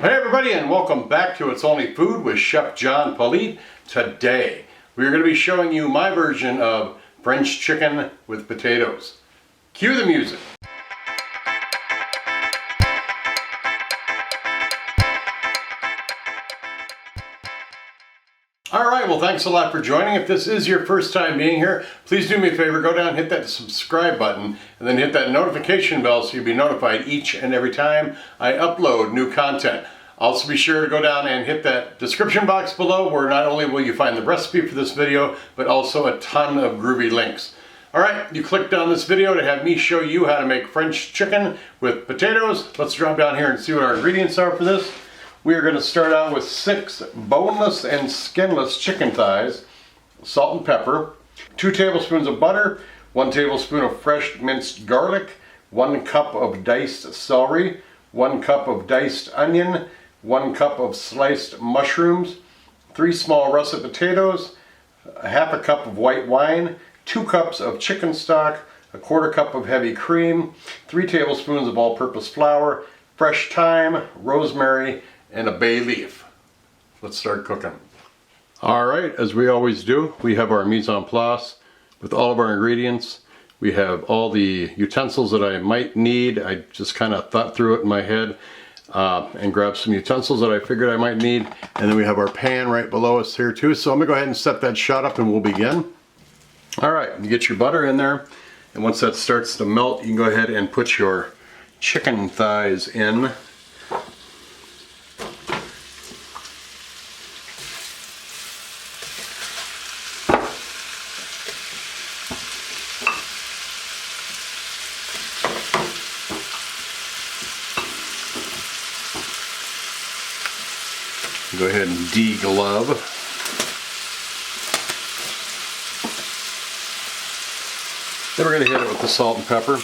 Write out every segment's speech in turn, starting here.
Hey everybody, and welcome back to It's Only Food with Chef John Politte. Today we're going to be showing you my version of French chicken with potatoes. Cue the music. Alright, well thanks a lot for joining. If this is your first time being here, please do me a favor, go down and hit that subscribe button and then hit that notification bell so you'll be notified each and every time I upload new content. Also be sure to go down and hit that description box below where not only will you find the recipe for this video, but also a ton of groovy links. Alright, you clicked on this video to have me show you how to make French chicken with potatoes. Let's drop down here and see what our ingredients are for this. We are going to start out with 6 boneless and skinless chicken thighs, salt and pepper, 2 tablespoons of butter, 1 tablespoon of fresh minced garlic, 1 cup of diced celery, 1 cup of diced onion, 1 cup of sliced mushrooms, 3 small russet potatoes, half a cup of white wine, 2 cups of chicken stock, a 1/4 cup of heavy cream, 3 tablespoons of all-purpose flour, fresh thyme, rosemary, and a bay leaf. Let's start cooking. Alright, as we always do, we have our mise en place with all of our ingredients. We have all the utensils that I might need. I just kind of thought through it in my head and grabbed some utensils that I figured I might need. And then we have our pan right below us here too. So I'm going to go ahead and set that shot up and we'll begin. Alright, you get your butter in there. And once that starts to melt, you can go ahead and put your chicken thighs in. Go ahead and deglove. Then we're going to hit it with the salt and pepper.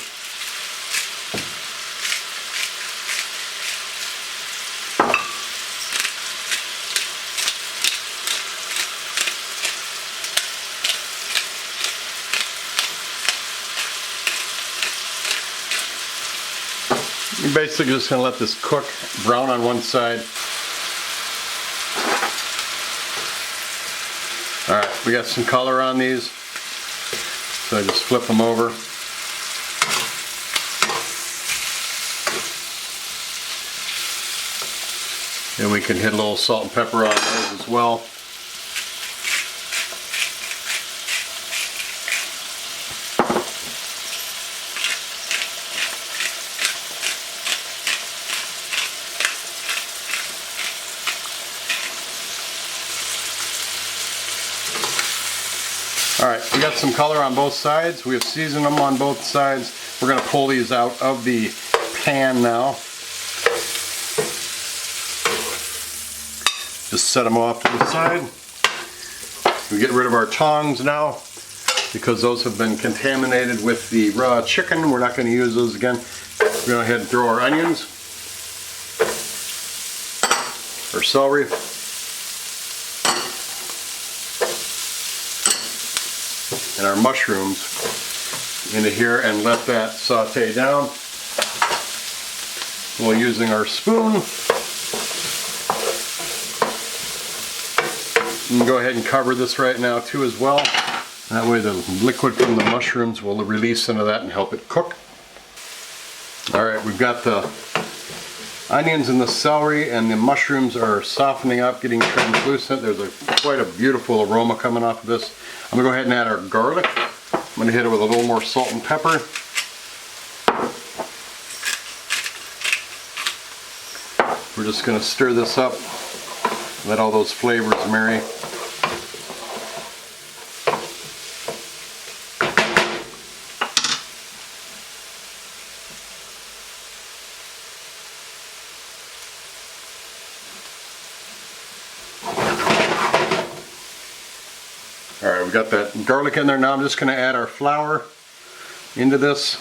You're basically just going to let this cook, brown on one side. Alright, we got some color on these, so I just flip them over. And we can hit a little salt and pepper on those as well. Alright, we got some color on both sides. We have seasoned them on both sides. We're going to pull these out of the pan now. Just set them off to the side. We get rid of our tongs now because those have been contaminated with the raw chicken. We're not going to use those again. We're going to go ahead and throw our onions, our celery, and our mushrooms into here and let that saute down while using our spoon. You can go ahead and cover this right now too as well. That way the liquid from the mushrooms will release into that and help it cook. Alright, we've got the onions and the celery and the mushrooms are softening up, getting translucent. There's quite a beautiful aroma coming off of this. I'm going to go ahead and add our garlic. I'm going to hit it with a little more salt and pepper. We're just going to stir this up, let all those flavors marry. Alright, we got that garlic in there. Now I'm just going to add our flour into this.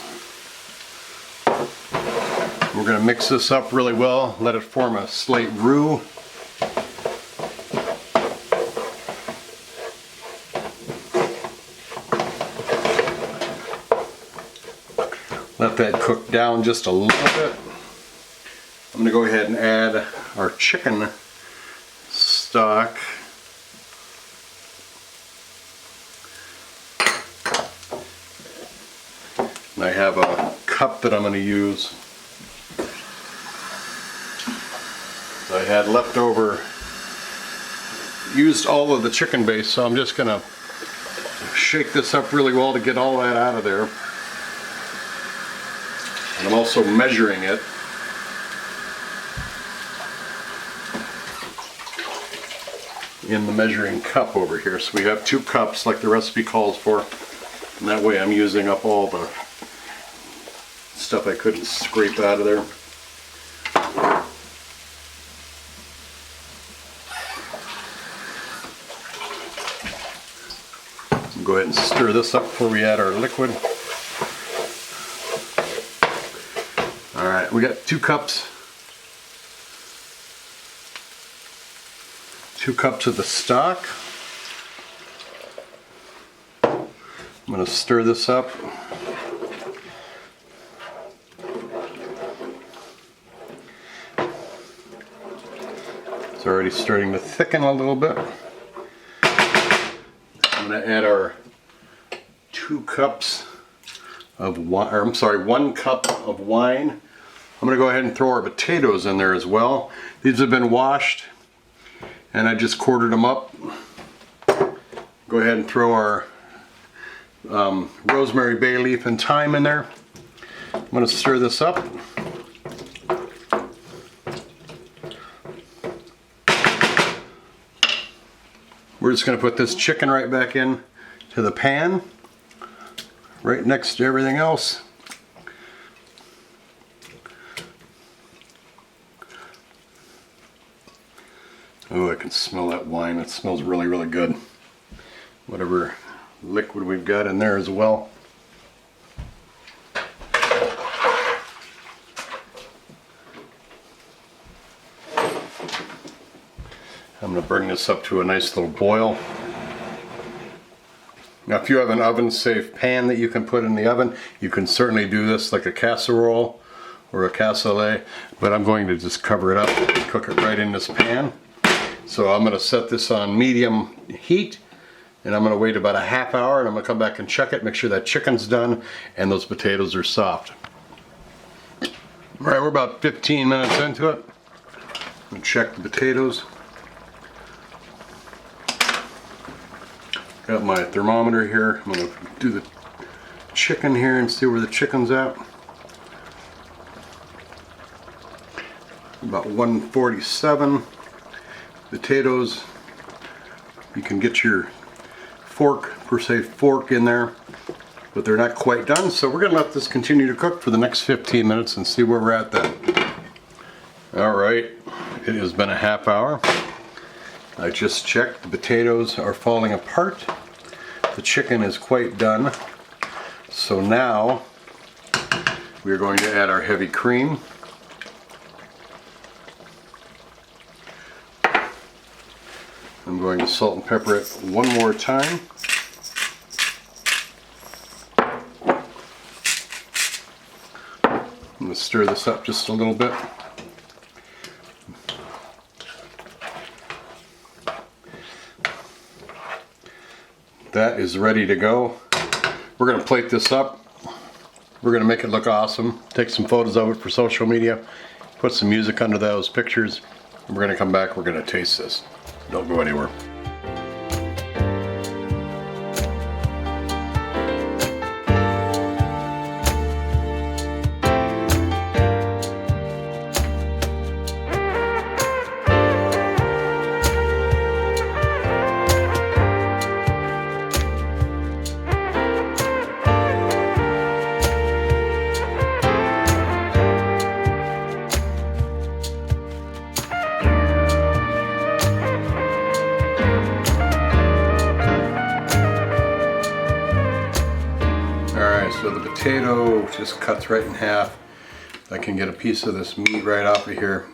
We're going to mix this up really well, let it form a slight roux. Let that cook down just a little bit. I'm going to go ahead and add our chicken stock. And I have a cup that I'm going to use. So I had leftover, used all of the chicken base, so I'm just going to shake this up really well to get all that out of there. And I'm also measuring it. In the measuring cup over here. So we have 2 cups like the recipe calls for. And that way I'm using up all the stuff I couldn't scrape out of there. Go ahead and stir this up before we add our liquid. Alright, we got 2 cups. 2 cups of the stock. I'm going to stir this up. It's already starting to thicken a little bit. I'm going to add our 2 cups of wine, or I'm sorry, 1 cup of wine. I'm going to go ahead and throw our potatoes in there as well. These have been washed and I just quartered them up. Go ahead and throw our rosemary, bay leaf, and thyme in there. I'm going to stir this up. We're just going to put this chicken right back in to the pan, right next to everything else. Oh, I can smell that wine. It smells really, really good. Whatever liquid we've got in there as well. I'm going to bring this up to a nice little boil. Now if you have an oven safe pan that you can put in the oven, you can certainly do this like a casserole or a cassoulet, but I'm going to just cover it up and cook it right in this pan. So I'm going to set this on medium heat and I'm going to wait about a half hour and I'm going to come back and check it, make sure that chicken's done and those potatoes are soft. Alright, we're about 15 minutes into it. I'm going to check the potatoes. Got my thermometer here. I'm going to do the chicken here and see where the chicken's at. About 147. Potatoes, you can get your fork in there, but they're not quite done, so we're going to let this continue to cook for the next 15 minutes and see where we're at then. Alright, it has been a half hour. I just checked, the potatoes are falling apart. The chicken is quite done. So now we're going to add our heavy cream. I'm going to salt and pepper it one more time. I'm going to stir this up just a little bit. That is ready to go. We're going to plate this up. We're going to make it look awesome. Take some photos of it for social media. Put some music under those pictures. And we're going to come back. We're going to taste this. Don't go anywhere. So the potato just cuts right in half. I can get a piece of this meat right off of here.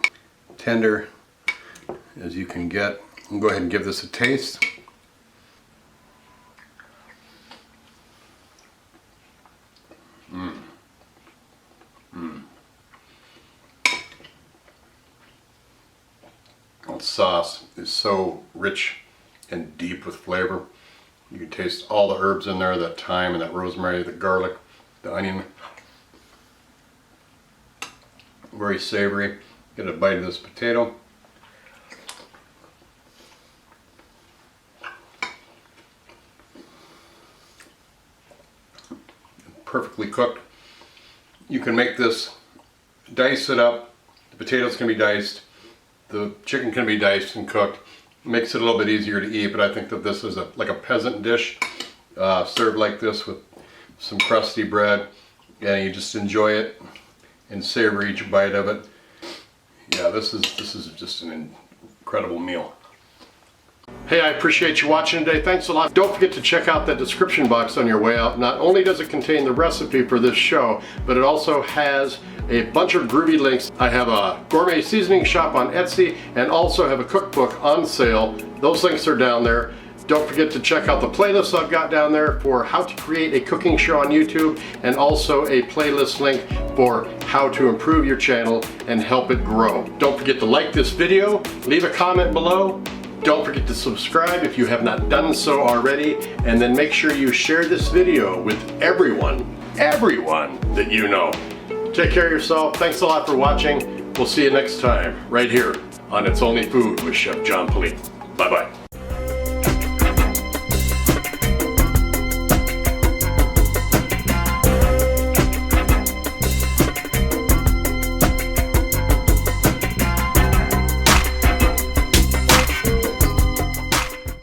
Tender as you can get. I'll go ahead and give this a taste. sauce is so rich and deep with flavor. You can taste all the herbs in there, that thyme and that rosemary, the garlic, the onion. Very savory. Get a bite of this potato. Perfectly cooked. You can make this, dice it up. The potatoes can be diced. The chicken can be diced and cooked. Makes it a little bit easier to eat, but I think that this is like a peasant dish served like this with some crusty bread, and you just enjoy it and savor each bite of it. Yeah, this is just an incredible meal. Hey, I appreciate you watching today. Thanks a lot. Don't forget to check out that description box on your way out. Not only does it contain the recipe for this show, but it also has a bunch of groovy links. I have a gourmet seasoning shop on Etsy and also have a cookbook on sale. Those links are down there. Don't forget to check out the playlist I've got down there for how to create a cooking show on YouTube, and also a playlist link for how to improve your channel and help it grow. Don't forget to like this video, leave a comment below. Don't forget to subscribe if you have not done so already, and then make sure you share this video with everyone that you know. Take care of yourself. Thanks a lot for watching. We'll see you next time right here on It's Only Food with Chef John Politte. Bye-bye.